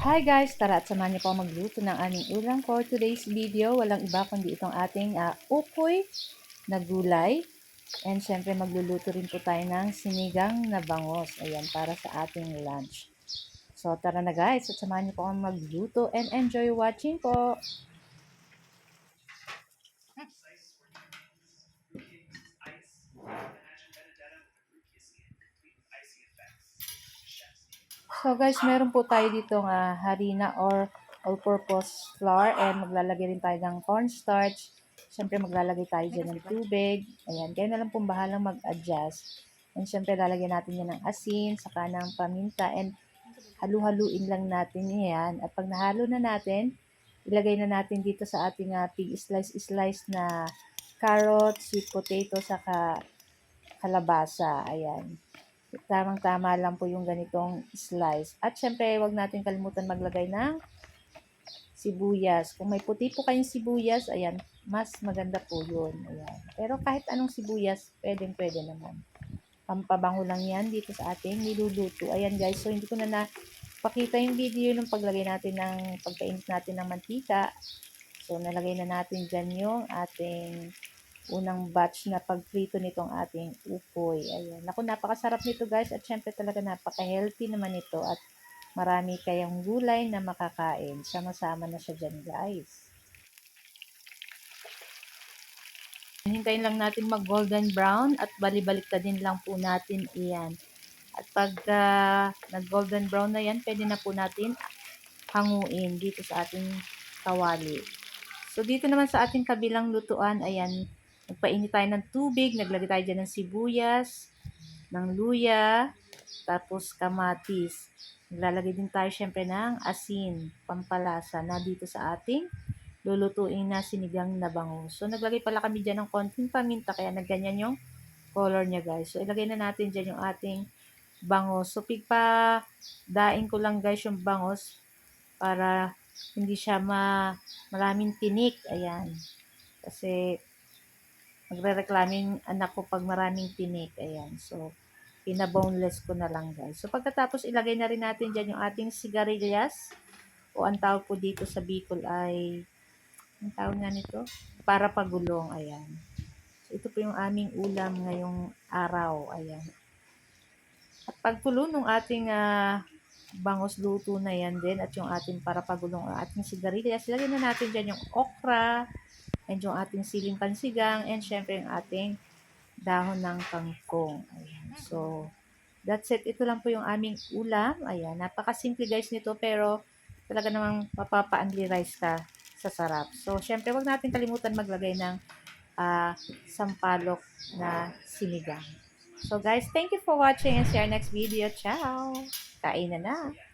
Hi guys! Tara at samahan niyo po magluto ng aming ulam for today's video. Walang iba kundi itong ating ukoy na gulay. And syempre magluluto rin po tayo ng sinigang na bangos. Ayan, para sa ating lunch. So tara na guys at samahan niyo po akong magluto and enjoy watching po! So guys, meron po tayo dito harina or all-purpose flour and maglalagay rin tayo ng cornstarch. Siyempre maglalagay tayo dyan ng tubig. Ayan, kayo na lang pong bahalang mag-adjust. And siyempre lalagyan natin yan ng asin, saka ng paminta and halu-haluin lang natin yan. At pag nahalo na natin, ilagay na natin dito sa ating pig slice na carrot, sweet potato, saka kalabasa. Ayan. Tamang-tama lang po yung ganitong slice. At syempre, wag natin kalimutan maglagay ng sibuyas. Kung may puti po kayong sibuyas, ayan, mas maganda po yun. Ayan. Pero kahit anong sibuyas, pwede naman. Pampabango lang yan dito sa ating niluluto. Ayan guys, so hindi ko na napakita yung video ng paglagay natin ng, pagkainit natin ng mantika. So, nalagay na natin dyan yung ating unang batch na pagprito nitong ating ukoy. Ayan. Naku, napakasarap nito guys at syempre talaga napaka-healthy naman ito at marami kayang gulay na makakain. Sama-sama na siya dyan guys. Hintayin lang natin mag golden brown at bali-baliktadin lang po natin iyan. At pag nag golden brown na yan, pwede na po natin hanguin dito sa ating kawali. So, dito naman sa ating kabilang lutuan, ayan, nagpainit tayo ng tubig, naglagay tayo dyan ng sibuyas, ng luya, tapos kamatis. Naglalagay din tayo syempre ng asin, pampalasa na dito sa ating lulutuin na sinigang na bangus. So, naglagay pala kami dyan ng konting paminta, kaya nagganyan yung color niya guys. So, ilagay na natin dyan yung ating bangus. So, daing ko lang guys yung bangus para hindi siya maraming tinik. Ayan. Kasi magre-reklaming anak ko pag maraming tinik. Ayan. So, pinaboneless ko na lang guys. So, pagkatapos ilagay na rin natin dyan yung ating sigarilyas. O ang tawag po dito sa Bicol ay, ang tawag nga nito? Para pagulong. Ayan. So, ito po yung aming ulam ngayong araw. Ayan. At pagkulo ng ating bangos luto na yan din at yung ating para pagulong ang ating sigarilyas. Ilagay na natin dyan yung okra and yung ating siling pansigang and syempre yung ating dahon ng kangkong. Ayan. So, that's it. Ito lang po yung aming ulam. Ayan. Napakasimple guys nito pero talaga namang mapapa-only rice ka sa sarap. So, syempre wag natin kalimutan maglagay ng sampalok na sinigang. So guys, thank you for watching and see our next video. Ciao! Kain na na!